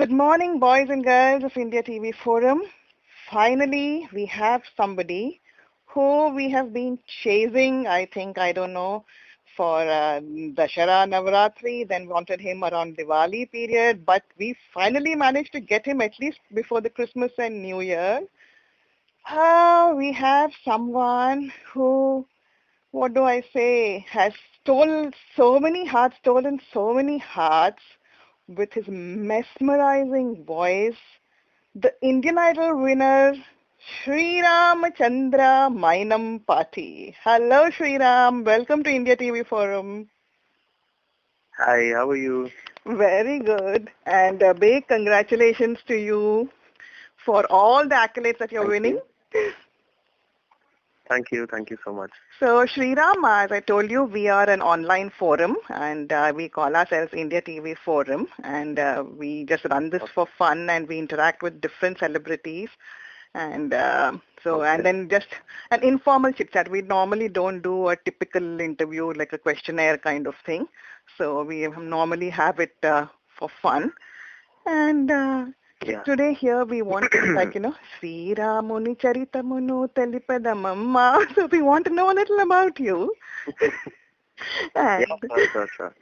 Good morning, boys and girls of India TV Forum. Finally, we have somebody who we have been chasing, I don't know, for Dashara Navratri, then wanted him around Diwali period, but we finally managed to get him at least before the Christmas and New Year. We have someone who, what do I say, has stolen so many hearts with his mesmerizing voice. The Indian Idol winner, Sreeram Chandra Mainam Pati. Hello, Sreeram. Welcome to India TV Forum. Hi, how are you? Very good. And a big congratulations to you for all the accolades that you're winning. Thank you so much. So, Sreeram, as I told you, we are an online forum and we call ourselves India TV Forum, and we just run this for fun and we interact with different celebrities. And and then just an informal chit chat. We normally don't do a typical interview like a questionnaire kind of thing. So we normally have it for fun. And today here we want to, Sri Ramuni Charitamunu Telipadamamma. So we want to know a little about you. Sure.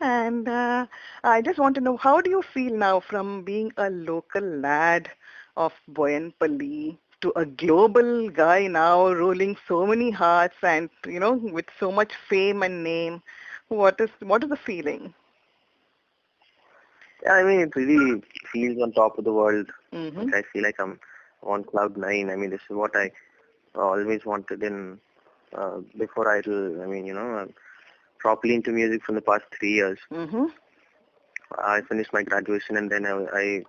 And I just want to know, how do you feel now from being a local lad of Boyanpalli to a global guy now ruling so many hearts and, with so much fame and name? What is the feeling? Yeah, it really feels on top of the world. I feel like I'm on cloud 9. This is what I always wanted in before Idol. Properly into music from the past 3 years. I finished my graduation, and then I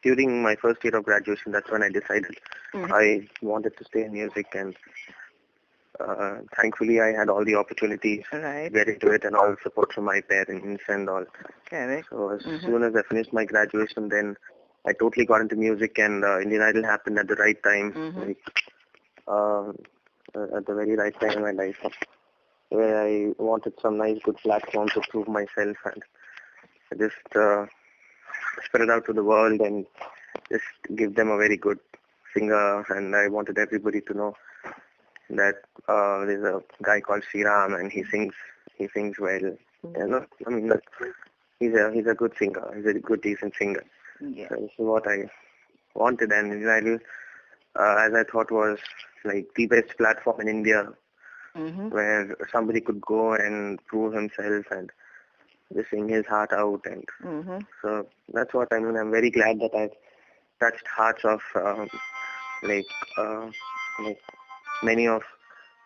during my first year of graduation, that's when I decided I wanted to stay in music, and thankfully I had all the opportunities to get into it and all the support from my parents and all. Correct. So as soon as I finished my graduation, then I totally got into music, and Indian Idol happened at the right time, at the very right time in my life, where I wanted some nice good platform to prove myself and just spread it out to the world and just give them a very good singer. And I wanted everybody to know that there's a guy called Sreeram, and he sings well. He's a good singer. He's a good, decent singer. Yeah. So this is what I wanted, and Indian Idol, as I thought, was like the best platform in India, where somebody could go and prove himself and just sing his heart out. And so that's what I'm very glad that I've touched hearts of many of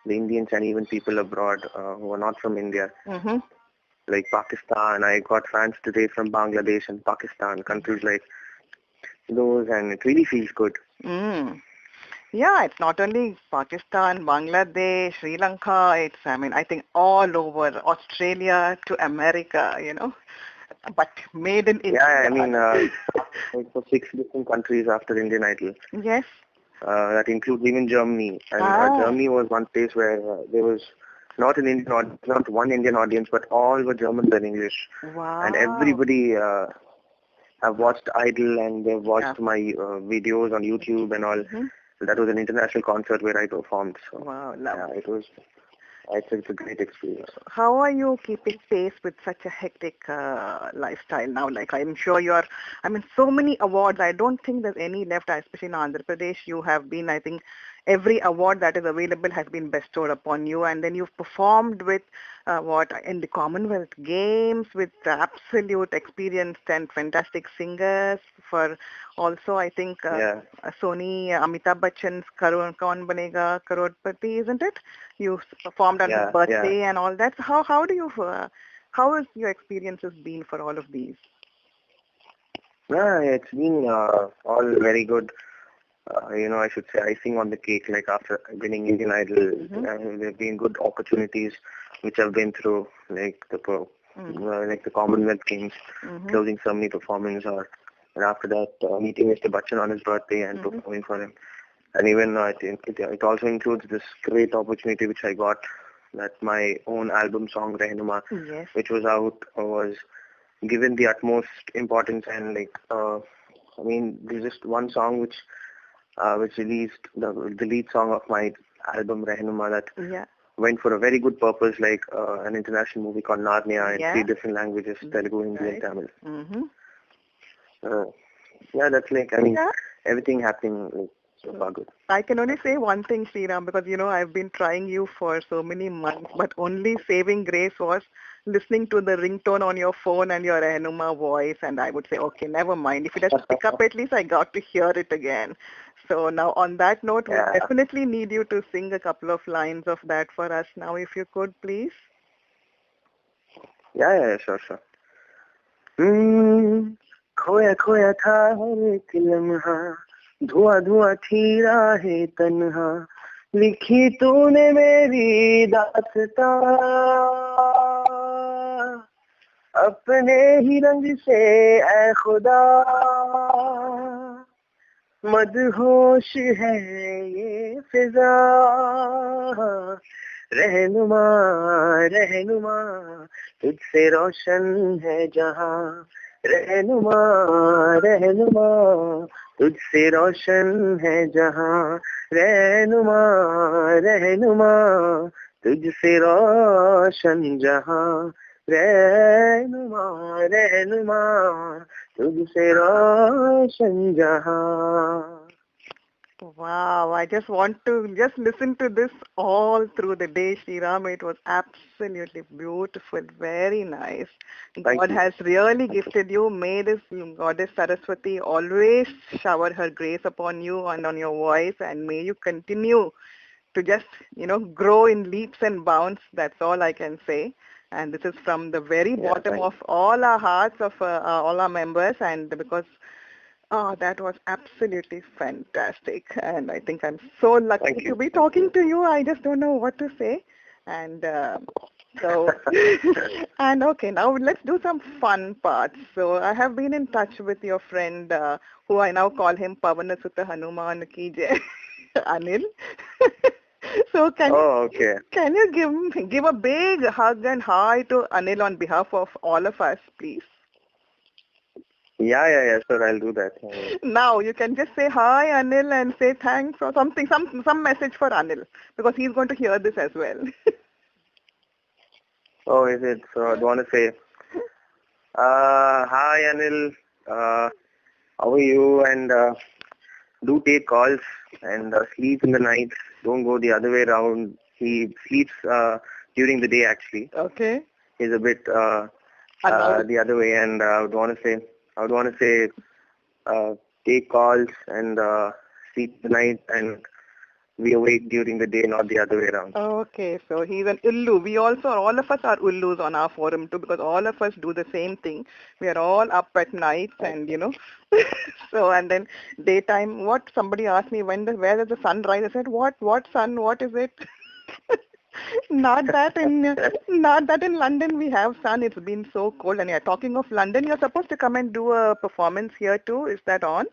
the Indians and even people abroad who are not from India. Like Pakistan. I got fans today from Bangladesh and Pakistan, countries like those, and it really feels good. Yeah, it's not only Pakistan, Bangladesh, Sri Lanka, it's, I think all over, Australia to America, but made in India. Yeah, like for 6 different countries after Indian Idol. Yes. That includes even Germany. And Germany was one place where there was not one Indian audience, but all were German and English. Wow. And everybody have watched Idol, and they've watched my videos on YouTube and all. So that was an international concert where I performed. So, wow, it's a great experience. How are you keeping pace with such a hectic lifestyle now? Like, I'm sure so many awards. I don't think there's any left, especially in Andhra Pradesh. You have been, I think, every award that is available has been bestowed upon you. And then you've performed with, in the Commonwealth Games with absolute experienced and fantastic singers. For also, I think, Sony, Amitabh Bachchan's Kaun Banega Crorepati, isn't it? You performed on his birthday and all that. So how has your experiences been for all of these? Yeah, it's been all very good. I should say icing on the cake. Like after winning Indian Idol, there have been good opportunities which I've been through, like the Commonwealth Games, closing ceremony performance, and after that meeting Mr. Bachchan on his birthday and performing for him. And even I think it also includes this great opportunity which I got, that my own album song Rehnuma, which was out, was given the utmost importance and I mean, there's just one song which released the lead song of my album Rehnuma that went for a very good purpose, like an international movie called Narnia in 3 different languages, Telugu, Hindi, and Tamil. That's like, I mean, everything happening like, so far good. I can only say one thing, Sreeram, because, I've been trying you for so many months, but only saving grace was listening to the ringtone on your phone and your Rehnuma voice, and I would say, okay, never mind. If it doesn't pick up, at least I got to hear it again. So now on that note, we definitely need you to sing a couple of lines of that for us now, if you could, please. Yeah, sure. खोया खोया था हर एक लम्हा, धुआं धुआं थी राहें तन्हा, लिखी तूने मेरी दास्तां, अपने ही रंग से ऐ खुदा, मदहोश है ये फिजा, रहनुमा रहनुमा तुझसे रोशन है जहां, रहनुमा रहनुमा तुझसे रोशन है जहां, रहनुमा रहनुमा तुझसे रोशन जहां, रहनुमा रहनुमा तुझसे रोशन जहां. Wow, I just want to just listen to this all through the day, Sreeram. It was absolutely beautiful, very nice. God has really gifted you. May this Goddess Saraswati always shower her grace upon you and on your voice, and may you continue to just, grow in leaps and bounds. That's all I can say. And this is from the very bottom of all our hearts, of all our members, and because that was absolutely fantastic. And I think I'm so lucky to be talking to you. I just don't know what to say. And so, and okay, now let's do some fun parts. So I have been in touch with your friend, who I now call him Pavanasutta Hanuman Ki Jai, Anil. So can you give a big hug and hi to Anil on behalf of all of us, please? Yeah, sure, I'll do that. Now you can just say hi, Anil, and say thanks or something, some message for Anil, because he's going to hear this as well. Oh, is it? So I want to say, hi Anil, how are you? And do take calls and sleep in the night. Don't go the other way around. He sleeps during the day actually. Okay. He's a bit the other way, and I would want to say, take calls and sleep the night and be awake during the day, not the other way around. Okay, so he's an Ullu. We also, all of us are Ullus on our forum too, because all of us do the same thing. We are all up at night and, so, and then daytime, somebody asked me, where does the sun rise? I said, what sun, what is it? Not that in London we have sun. It's been so cold. And talking of London, you're supposed to come and do a performance here too. Is that on?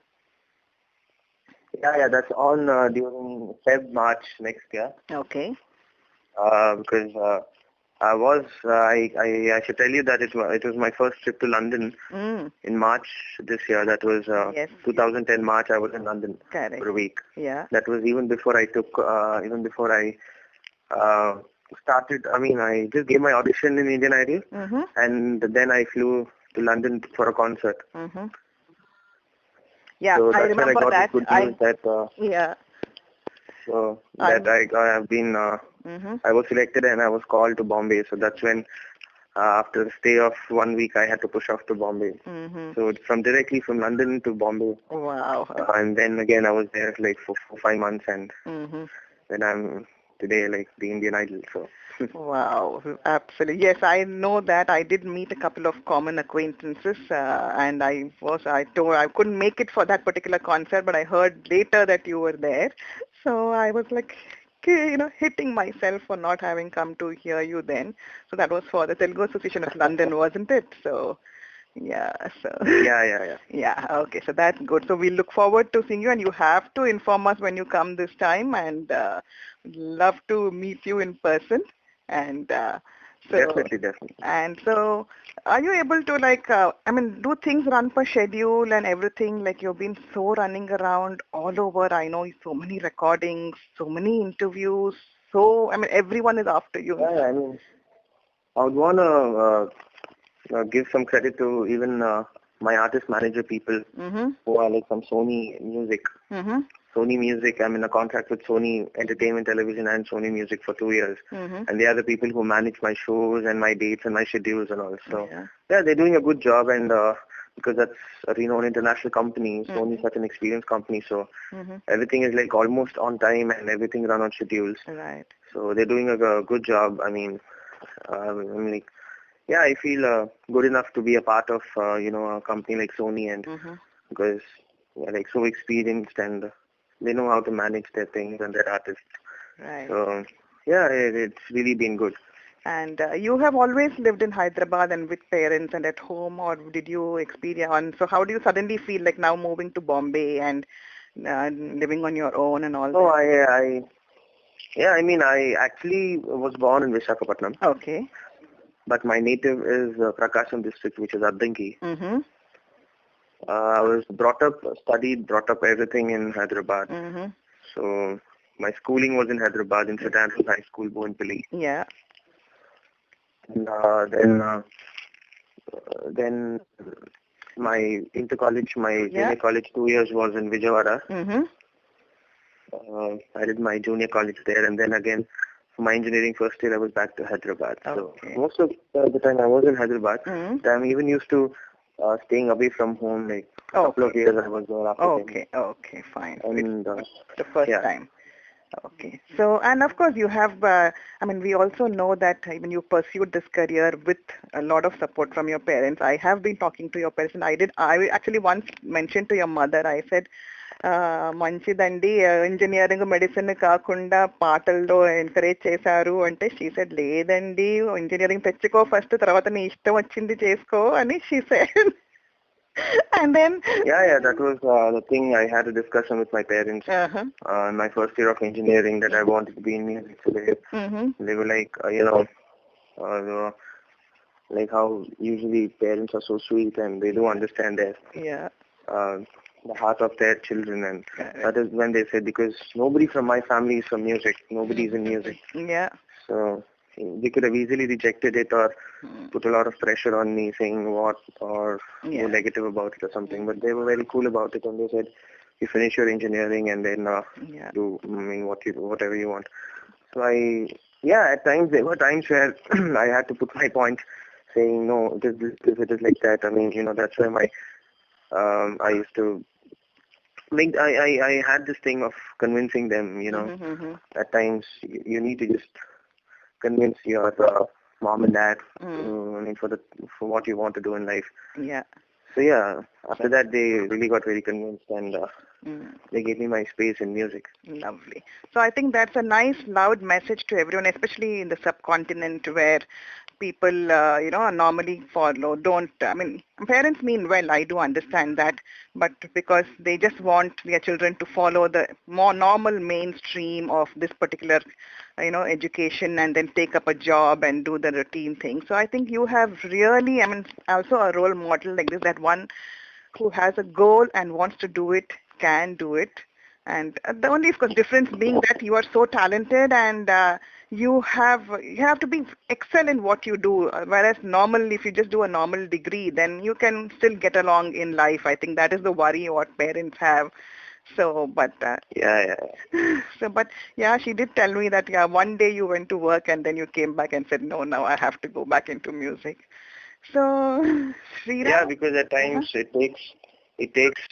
Yeah, that's on during March next year. Okay. Because I should tell you that it was my first trip to London in March this year. That was 2010 March. I was in London for a week. Yeah. That was even before I started. I mean, I just gave my audition in Indian Idol, and then I flew to London for a concert. Mm-hmm. Yeah, so I remember when I got that. Good news So that I have been. I was selected and I was called to Bombay. So that's when, after a stay of 1 week, I had to push off to Bombay. So directly from London to Bombay. Wow. And then again I was there like for 5 months, and then I'm today like the Indian Idol. So. Wow, absolutely. Yes, I know that. I did meet a couple of common acquaintances, and I couldn't make it for that particular concert, but I heard later that you were there. So I was like, hitting myself for not having come to hear you then. So that was for the Telugu Association of London, wasn't it? So. Yeah. So. Yeah. Yeah. Okay. So that's good. So we look forward to seeing you, and you have to inform us when you come this time, and love to meet you in person. And So, Definitely. And so, are you able to do things run per schedule and everything? Like you've been so running around all over. I know so many recordings, so many interviews. So, everyone is after you. Yeah, I mean, I would want to give some credit to even my artist manager people who are like from Sony Music. Sony Music, I'm in a contract with Sony Entertainment Television and Sony Music for 2 years. And they are the people who manage my shows and my dates and my schedules and all. So, yeah they're doing a good job, and because that's a renowned international company, Sony is such an experienced company, so everything is like almost on time and everything run on schedules. Right. So they're doing a good job. I mean, I'm like, yeah, I feel good enough to be a part of, a company like Sony, and because they're like so experienced and they know how to manage their things and their artists. Right. So, yeah, it's really been good. And you have always lived in Hyderabad and with parents and at home, or did you experience? So how do you suddenly feel like now moving to Bombay and living on your own and all No, that? I actually was born in Visakhapatnam. Okay. But my native is Prakasam district, which is Addanki. I was brought up everything in Hyderabad. So my schooling was in Hyderabad in St. Andrews High School, Boinpalli. Yeah. And then my inter-college, my junior college 2 years was in Vijayawada. I did my junior college there, and then again for my engineering first year I was back to Hyderabad. Okay. So most of the time I was in Hyderabad. I'm even used to staying away from home, like a couple of years I was there after. Okay, fine. And the first time. Okay. So, and of course you have, we also know that even you pursued this career with a lot of support from your parents. I have been talking to your parents, and I actually once mentioned to your mother, I said, మంచిదండి engineering medicine కాకుండా పాటల్లో encourage చేశారు అంటే she said లేదండి engineering తెచ్చుకో first తర్వాత నీ ఇష్టం వచ్చింది చేసుకో అని she said. And then that was the thing. I had a discussion with my parents in my first year of engineering that I wanted to be in music. So they were like, like how usually parents are so sweet and they do understand their the heart of their children, and that is when they said, because nobody from my family is from music, nobody is in music. So they could have easily rejected it or put a lot of pressure on me saying what or go negative about it or something, but they were very cool about it, and they said you finish your engineering and then do whatever you want. So at times there were times where I had to put my point saying no, it is like that. That's why my I used to I had this thing of convincing them, at times you need to just convince your mom and dad for what you want to do in life. So after that they really got very convinced, and they gave me my space in music. Lovely. So I think that's a nice loud message to everyone, especially in the subcontinent where people normally parents mean well, I do understand that, but because they just want their children to follow the more normal mainstream of this particular education and then take up a job and do the routine thing. So I think you have really also a role model like this, that one who has a goal and wants to do it can do it. And the only, of course, difference being that you are so talented and you have to be excel in what you do. Whereas normally, if you just do a normal degree, then you can still get along in life. I think that is the worry what parents have. So, but she did tell me that one day you went to work and then you came back and said, no, now I have to go back into music. So, Sreeram? Because at times it takes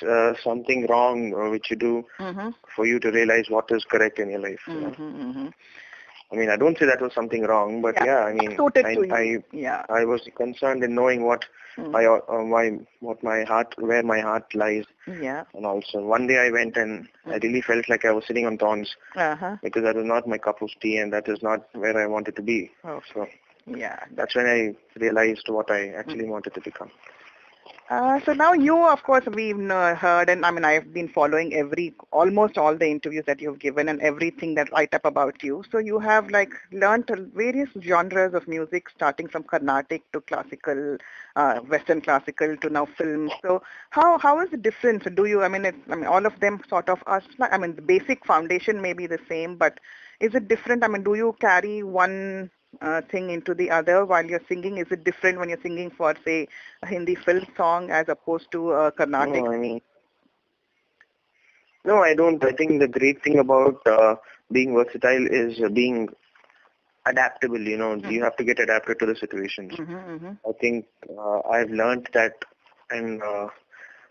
something wrong which you do for you to realize what is correct in your life. I don't say that was something wrong, but I was concerned in knowing what where my heart lies. And also one day I went and I really felt like I was sitting on thorns because that was not my cup of tea and that is not where I wanted to be. So that's when I realized what I actually wanted to become. So now you, of course, we've heard, and I mean, I've been following almost all the interviews that you've given and everything that write up about you. So you have like learnt various genres of music, starting from Carnatic to classical, Western classical to now film. So how is the difference? Do you, I mean, all of them sort of are, I mean, the basic foundation may be the same, but is it different? I mean, do you carry one thing into the other while you're singing? Is it different when you're singing for, say, a Hindi film song as opposed to a Carnatic? No, I don't. I think the great thing about being versatile is being adaptable. You have to get adapted to the situations. I think I've learned that, and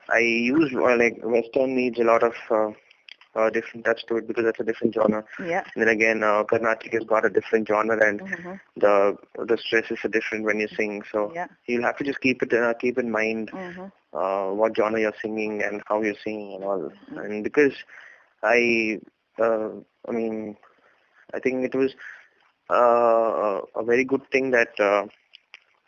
I use like Western needs a lot of different touch to it because that's a different genre. Yeah. And then again, Carnatic has got a different genre, and the stress is different when you sing. So you'll have to just keep in mind what genre you're singing and how you're singing and all. And because I think it was a very good thing that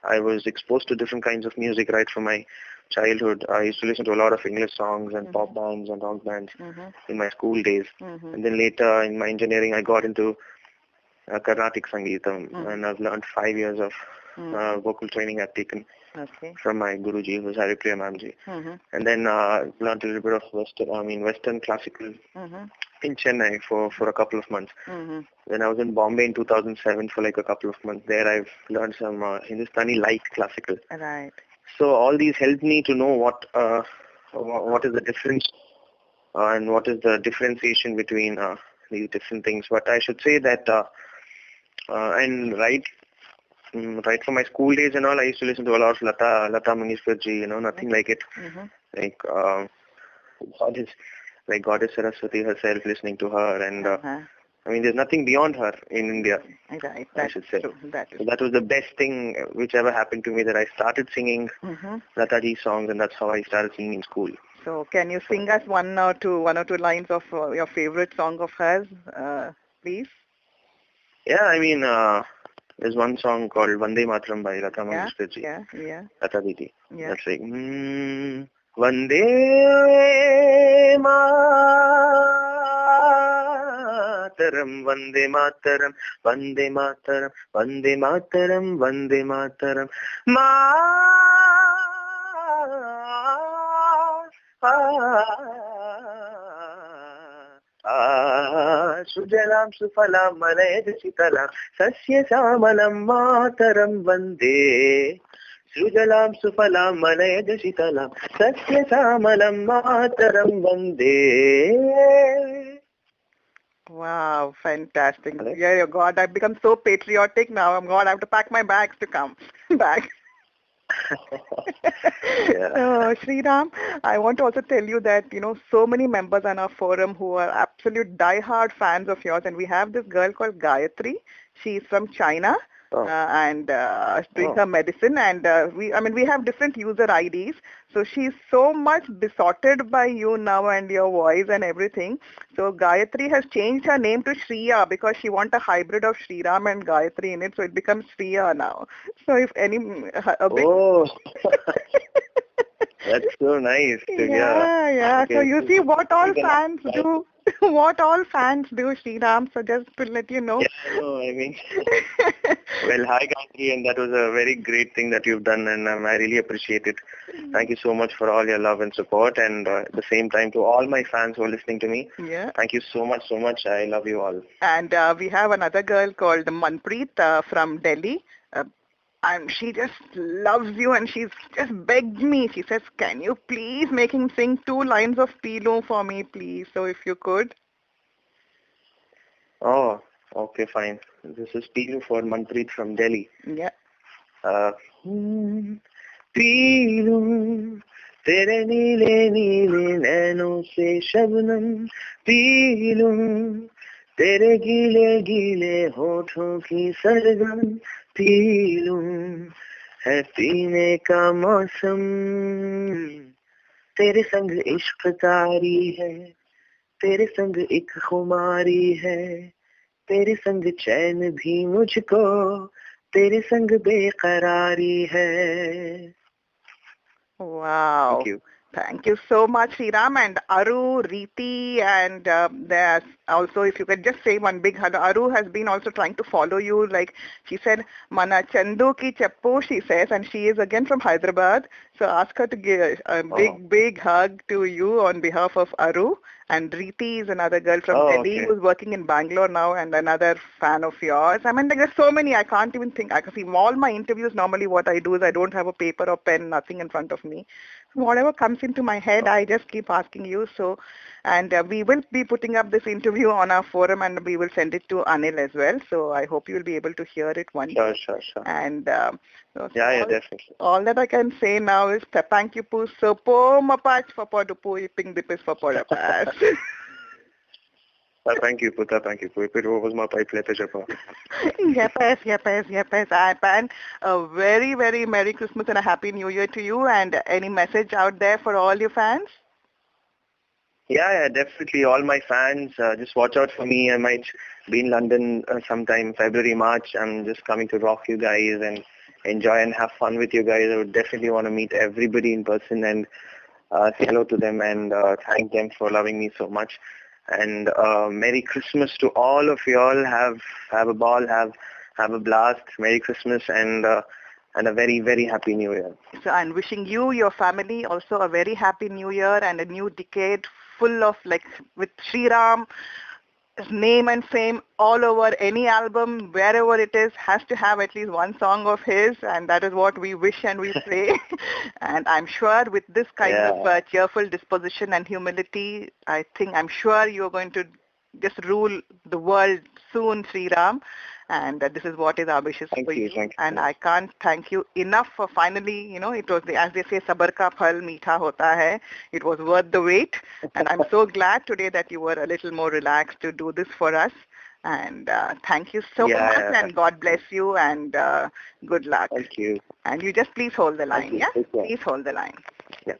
I was exposed to different kinds of music right from my childhood. I used to listen to a lot of English songs and pop bands and rock bands in my school days. And then later in my engineering, I got into Carnatic Sangeetam, and I've learned 5 years of vocal training I've taken from my Guruji, who's Haripriya Mamji. And then learned a little bit of Western classical in Chennai for a couple of months. When I was in Bombay in 2007 for like a couple of months, there I've learned some Hindustani light classical. Right. So all these helped me to know what is the difference and what is the differentiation between these different things. But I should say that and right from my school days and all, I used to listen to a lot of Lata Mangeshkar ji. Nothing like it. Like Goddess Saraswati herself, listening to her, and there's nothing beyond her in India. Right, I should say. True. So that was the best thing which ever happened to me, that I started singing Lataji songs, and that's how I started singing in school. So can you sing us one or two lines of your favorite song of hers, please? Yeah, there's one song called Vande Mataram by Lata Mangeshkar ji. Yeah. Lata Didi. Yeah. That's like, Vande Mataram, Vande Mataram, Vande Mataram, Vande Mataram, Vande Mataram, Sujalam Sufalam Malayaj Sitalam Sasya Samalam Mataram Vande Sujalam Sufalam Malayaj Sitalam Sasya Samalam Mataram Vande. Wow, fantastic. Yeah, God, I've become so patriotic now. I have to pack my bags to come back. Sreeram, I want to also tell you that, so many members on our forum who are absolute die-hard fans of yours, and we have this girl called Gayatri. She's from China. And doing her medicine, and we have different user IDs. So she's so much besotted by you now and your voice and everything. So Gayatri has changed her name to Shriya because she wants a hybrid of Sreeram and Gayatri in it, so it becomes Shriya now. So if any That's so nice. Yeah. Okay. So you see what all fans do. What all fans do, Sreeram. So just to let you know. Well, hi Gayatri, and that was a very great thing that you've done, and I really appreciate it. Thank you so much for all your love and support, and at the same time to all my fans who are listening to me. Yeah. Thank you so much. I love you all. And we have another girl called Manpreet from Delhi. And she just loves you, and she's just begged me. She says, can you please make him sing 2 lines of Pilo for me, please? So if you could. Oh, okay, fine. This is Pilo for Manpreet from Delhi. Yeah. Pilo, tere neele neele nainon se shabnam. Pilo, tere gile gile hothon ki sargam. P लूं है पीने का मौसम तेरे संग इश्क तारी है तेरे संग एक खुमारी है तेरे संग चैन भी मुझको तेरे संग बेकरारी है. Wow. Thank you. Thank you so much, Sreeram. And Aru, Reeti, and there's also, if you could just say one big hello. Aru has been also trying to follow you. Like she said, Mana Chandu ki chappo, she says, and she is again from Hyderabad. So ask her to give a big hug to you on behalf of Aru. And Reeti is another girl from Delhi who's working in Bangalore now and another fan of yours. I mean, there's so many, I can't even think. I can see all my interviews, normally what I do is I don't have a paper or pen, nothing in front of me. Whatever comes into my head, I just keep asking you. So, and we will be putting up this interview on our forum and we will send it to Anil as well. So I hope you'll be able to hear it one day. Sure. And Definitely. All that I can say now is thank you po so po mapach for podupo iping dipis for podapas. Thank you, Puta. Thank you. It was my pleasure. Yes. And a very, very Merry Christmas and a Happy New Year to you. And any message out there for all your fans? Yeah, definitely. All my fans, just watch out for me. I might be in London sometime February, March. I'm just coming to rock you guys and enjoy and have fun with you guys. I would definitely want to meet everybody in person and say hello to them and thank them for loving me so much. And Merry Christmas to all of you all. Have a ball, have a blast. Merry Christmas and a very, very Happy New Year. So I'm wishing you, your family also a very Happy New Year and a new decade full of with Sreeram name and fame all over. Any album, wherever it is, has to have at least one song of his, and that is what we wish and we pray. And I'm sure with this kind of cheerful disposition and humility, I'm sure you're going to just rule the world soon, Sreeram. And this is what is our wishes for you. Thank you. And I can't thank you enough for finally, it was, as they say, sabar ka phal meetha hota hai. It was worth the wait. And I'm so glad today that you were a little more relaxed to do this for us. And thank you so much. And God bless you and good luck. Thank you. And you just please hold the line, yeah? Please hold the line. Yeah.